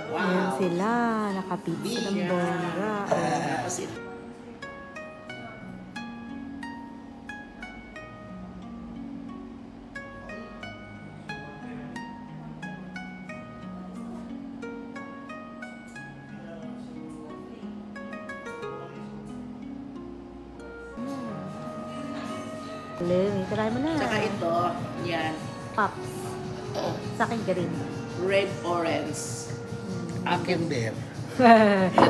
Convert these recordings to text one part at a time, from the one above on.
Ayan sila, nakapizza ng bongga. May try mo na. Tsaka ito, yan. Pops. Oh, Sa akin green. red orange. Akin Kinder.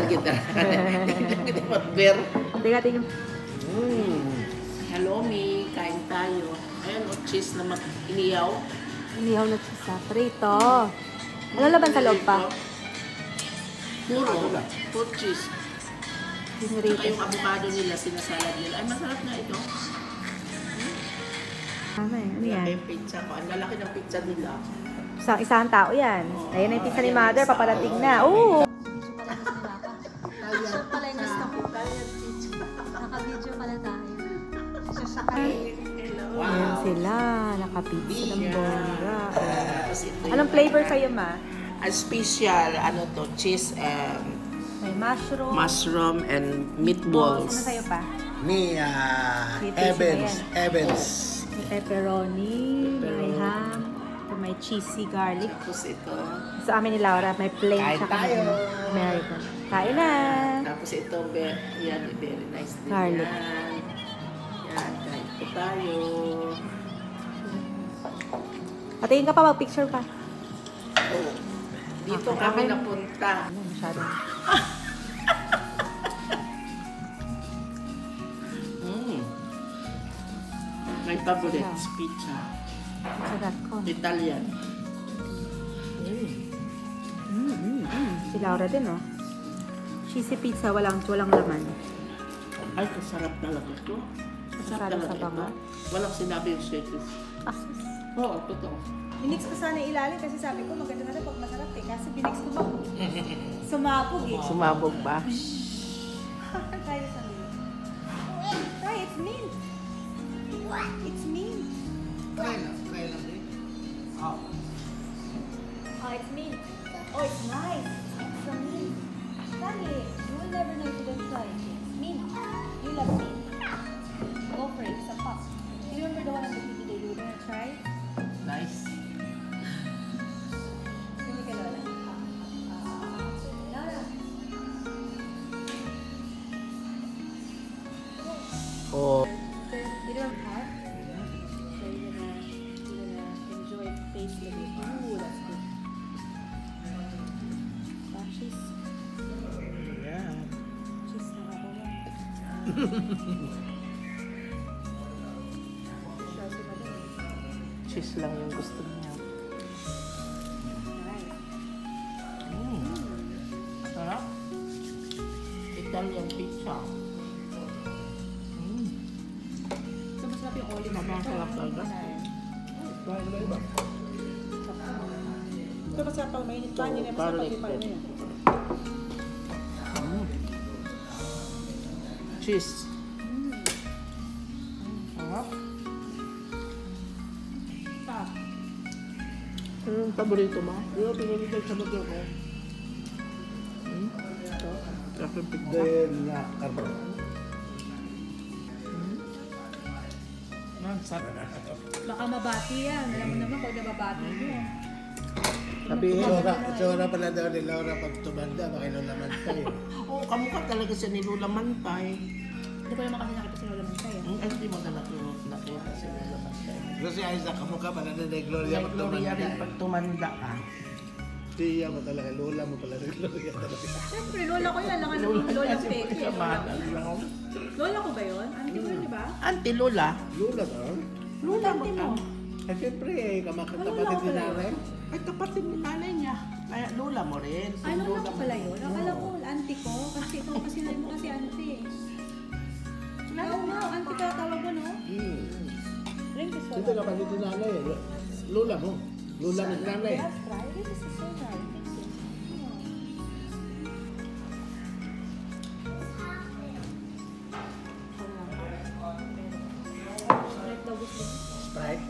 kita. Kita beer. Tingnan tingin. Hello, Mi. Kain tayo. Ayan, o cheese na iniyaw. Inihaw na sa prito. Ano laban sa loob pa? Puro cheese. Saka Pinurito. yung avocado nila, sinasalad nila. Ay, masarap na ito. Tama eh. Ano yan? Yung pizza ko. Ang lalaki ng pizza nila. Isang tao yan. Ayan na yung pizza ni Mother. Paparating na. Oo! Siya pala yung gusto ko. Naka-video pala tayo. Ayan sila. Nakapizza ng bongga. Tapos ito yung- Anong flavor kayo, Ma? Ang special, ano to, cheese and May mushroom. mushroom and Ano meatballs. sa'yo pa? Ni Evans. Evans. May pepperoni, may ham, may cheesy garlic. Tapos ito. Sa amin ni Laura, may plain Kain tsaka tayo. American. Kain na! Tapos ito, yan, very nice din Garlic. yan. Yan, kain po tayo. Patingin ka pa, mag-picture pa. Oh, dito Okay, kami okay. napunta. Ano, masyado. My favorite pizza. Pizza.com. Italian. Si Laura din, oh. Cheesy pizza, walang laman. Ay, kasarap talaga ito. Masarap Kasarap sa talaga banga. ito. Walang sinabi yung shakers. Ah, Oo, totoo. Minix ko sana ilalim kasi sabi ko maganda na rin pag masarap eh. Kasi binix ko ba? Sumapog eh. Sumabog ba? Try this one. Try, it's mint. What? It's mint. Try lang din. Oh, it's mint. Oh, it's nice. It's so mint. Try it. You will never know if you don't try it. It's mint. You love mint. Go for it. It's a pop. You remember the one on the TV that you were gonna try? Nice. Hindi ka lola. Lola. Oh. You don't have? So you're gonna enjoy the taste of it. Ooh, that's good. Cheese. Yeah. Cheese na ako. Siya si Madam. Cheese lang yung gusto niya. Nice. Sarap. Italian pizza. So, masarap yung olive. Masarap talaga. Ito masarap pang mainit pa. Hindi na masarap pag ipang na yan. Cheese. Sarap. Sarap. Ano yung paborito mo? Yung pinili sa motor ko. Ito. Traffic pizza. Then, karbo. Sarap. Baka mabati yan. Alam mo naman pag nababati mo. Sabihin. Itsura pala daw ni Laura pag tumanda, makinulaman tayo. Oo, kamukha talaga siya ni Lula Mantay. Hindi ko naman kasi nakita si Lola Mantay. Ay, hindi mo na nakita si Lula Mantay. Kasi Isaac, kamukha pala na ni Gloria Like pag Gloria tumanda. rin pag tumanda ka. Tiya mo talaga, Lola mo pala ni Gloria talaga. Siyempre, Lola ko yan. Langan ng Lola kasi Peke. siya mahal lang. Lola ko ba yun? Auntie ko yun, di ba? Auntie Lola. Lola ba? Lula mo Auntie ka. mo. Eh, siyempre, kamakapatid Lola ko ni pala nanay. Ay, kapatid ni nanay niya. Kaya Lola mo rin. Ay, Lola ko pala yun. Akala ko, auntie ko. Kasi ikaw kasi mo kasi auntie. Oo nga, auntie ka tawag mo, no? Drink this one. Ito kapatid ni nanay. Lola mo. Lola ni nanay. Let's try. This is so nice. Thank you. Sprite daw gusto mo. Sprite.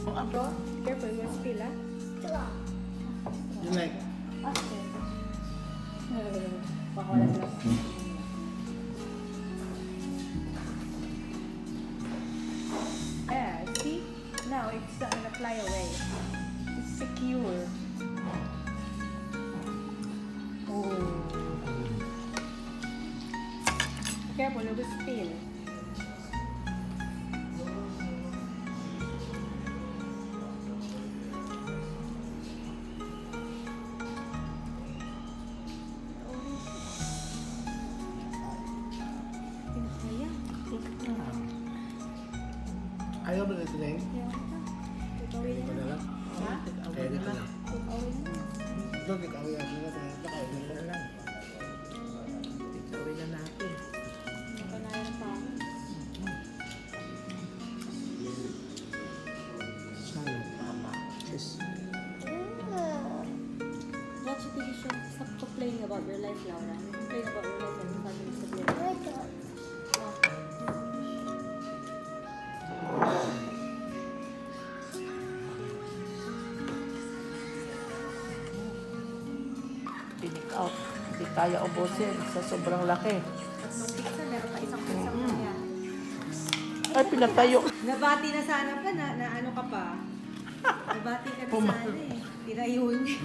Ang ano? Careful, you will spill, ah. You like? Okay. Baka wala sila. Yeah, see? Now it's not gonna fly away. It's secure. Oh. Careful, it will spill. Pinakaya. Ayaw ba na ito na yun? Take away Ito na na lang. lang? Ha? Kaya dito na. Take away na lang. Ito, ikaw yan. Kaya dito na lang. Ikawin na natin. Nakanayan pa ako. Sana. Tama. Yes. Watch a TV show. Stop complaining about your life, Laura. You complain about your life and family sa buhay. Pinik out. Hindi kaya ubusin sa sobrang laki. Tatlong pizza, meron pa isang pizza kanya. Ay, pinatayo. Nabati na sana pa, na ano ka pa. Nabati ka na sana eh. Tinayo niya.